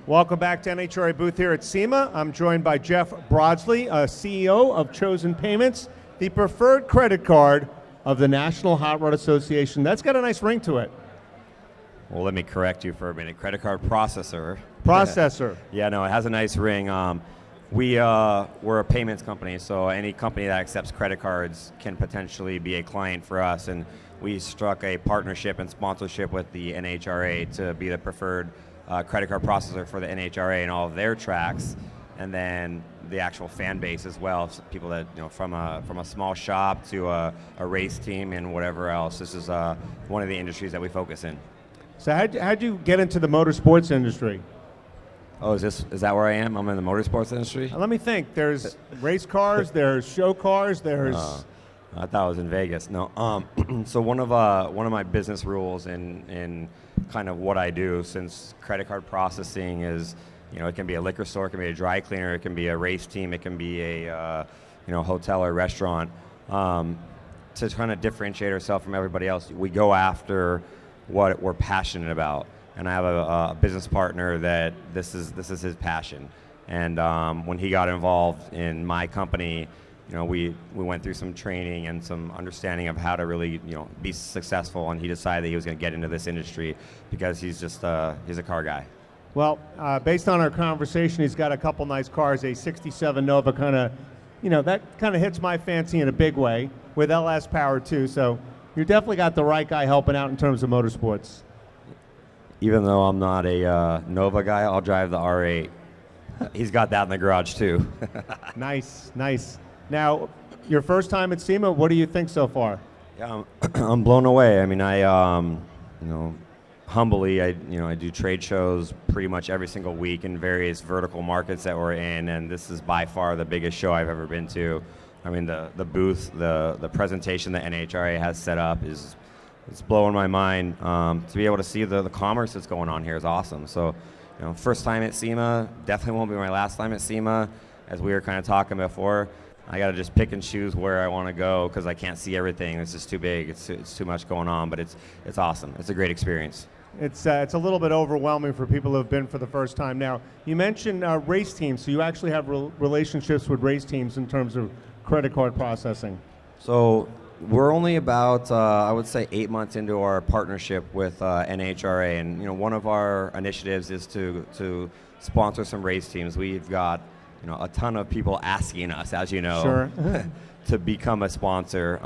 Welcome back to NHRA booth here at SEMA. I'm joined by Jeff Brodsly, CEO of Chosen Payments, the preferred credit card of the National Hot Rod Association. That's got a nice ring to it. Well, let me correct you for a minute. Credit card processor. Processor. Yeah, no, it has a nice ring. We're a payments company, so any company that accepts credit cards can potentially be a client for us. And we struck a partnership and sponsorship with the NHRA to be the preferred credit card processor for the NHRA and all of their tracks, and then the actual fan base as well. So people that, from a small shop to a race team and whatever else. This is one of the industries that we focus in. So how'd you get into the motorsports industry? Oh, is that where I am? I'm in the motorsports industry? Let me think. There's race cars, there's show cars, there's... I thought I was in Vegas. No. So one of my business rules in kind of what I do, since credit card processing is, it can be a liquor store, it can be a dry cleaner, it can be a race team, it can be a hotel or restaurant. To kind of differentiate ourselves from everybody else, we go after what we're passionate about. And I have a business partner that this is his passion. And when he got involved in my company, we went through some training and some understanding of how to really, be successful, and he decided that he was going to get into this industry because he's just he's a car guy. Well, based on our conversation, he's got a couple nice cars, a 67 Nova kind of, that kind of hits my fancy in a big way with LS power too. So you definitely got the right guy helping out in terms of motorsports. Even though I'm not a Nova guy, I'll drive the R8. He's got that in the garage too. Nice. Now, your first time at SEMA, what do you think so far? Yeah, I'm blown away. I mean, humbly, I do trade shows pretty much every single week in various vertical markets that we're in, and this is by far the biggest show I've ever been to. I mean, the booth, the presentation that NHRA has set up it's blowing my mind. To be able to see the commerce that's going on here is awesome. So, first time at SEMA, definitely won't be my last time at SEMA. As we were kind of talking before, I got to just pick and choose where I want to go because I can't see everything. It's just too big. It's too much going on, but it's awesome. It's a great experience. It's a little bit overwhelming for people who have been for the first time. Now, you mentioned race teams, so you actually have relationships with race teams in terms of credit card processing. So we're only about, I would say, 8 months into our partnership with NHRA, and one of our initiatives is to sponsor some race teams. We've got a ton of people asking us, as you know, sure. to become a sponsor.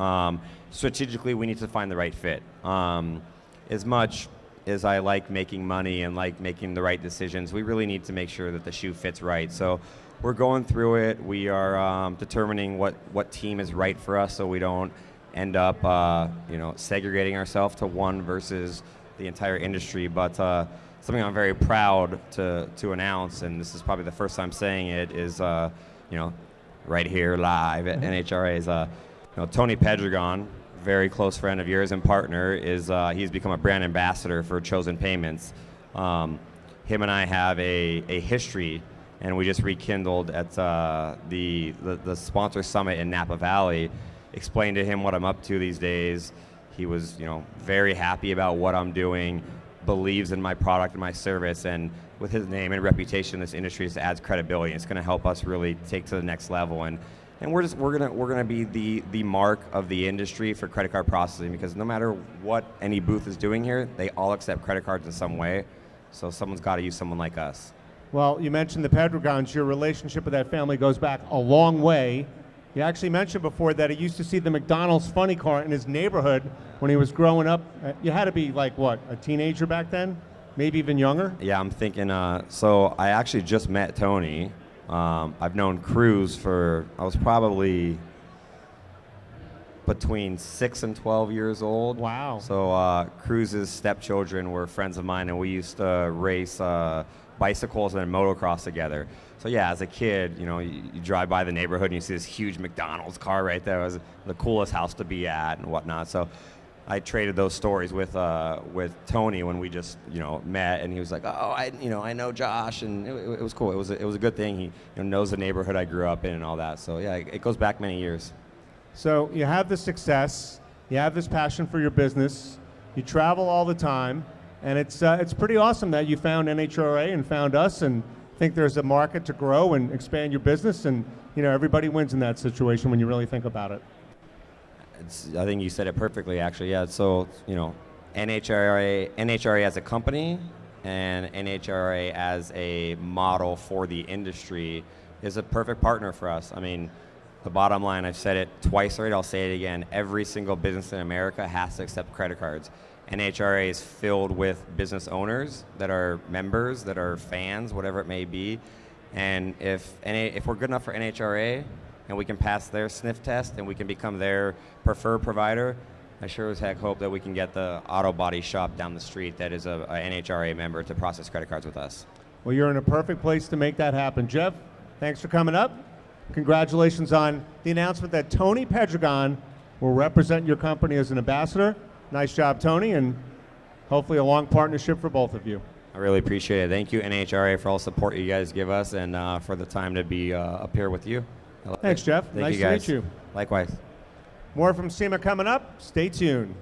Strategically, we need to find the right fit. As much as I like making money and like making the right decisions, we really need to make sure that the shoe fits right. So we're going through it. We are determining what team is right for us, so we don't end up segregating ourselves to one versus the entire industry. But something I'm very proud to announce, and this is probably the first time saying it, is right here live at NHRA is Tony Pedregon, very close friend of yours and partner, he's become a brand ambassador for Chosen Payments. Him and I have a history, and we just rekindled at the sponsor summit in Napa Valley. Explained to him what I'm up to these days. He was very happy about what I'm doing, believes in my product and my service, and with his name and reputation in this industry, it adds credibility. It's going to help us really take to the next level, and we're gonna be the mark of the industry for credit card processing, because no matter what any booth is doing here, they all accept credit cards in some way. So someone's got to use someone like us. Well, you mentioned the Pedregons. Your relationship with that family goes back a long way. You actually mentioned before that he used to see the McDonald's funny car in his neighborhood when he was growing up. You had to be like, what, a teenager back then? Maybe even younger? Yeah, I'm thinking, so I actually just met Tony. I've known Cruz I was probably between 6 and 12 years old. Wow. So Cruz's stepchildren were friends of mine, and we used to race bicycles and motocross together. So yeah, as a kid, you drive by the neighborhood and you see this huge McDonald's car right there. It was the coolest house to be at and whatnot. So I traded those stories with Tony when we just met, and he was like, oh, I know Josh, and it was cool. It was a good thing. He knows the neighborhood I grew up in and all that. So yeah, it goes back many years. So you have the success, you have this passion for your business, you travel all the time. And it's pretty awesome that you found NHRA and found us, and think there's a market to grow and expand your business, and everybody wins in that situation when you really think about it. I think you said it perfectly, actually. Yeah. So NHRA as a company and NHRA as a model for the industry is a perfect partner for us. I mean, the bottom line, I've said it twice already, I'll say it again, every single business in America has to accept credit cards. NHRA is filled with business owners that are members, that are fans, whatever it may be. And if we're good enough for NHRA and we can pass their sniff test and we can become their preferred provider, I sure as heck hope that we can get the auto body shop down the street that is a NHRA member to process credit cards with us. Well, you're in a perfect place to make that happen. Jeff, thanks for coming up. Congratulations on the announcement that Tony Pedregon will represent your company as an ambassador. Nice job, Tony, and hopefully a long partnership for both of you. I really appreciate it. Thank you, NHRA, for all the support you guys give us and for the time to be up here with you. Thanks, Jeff. Thank nice you guys. to meet you. Likewise. More from SEMA coming up. Stay tuned.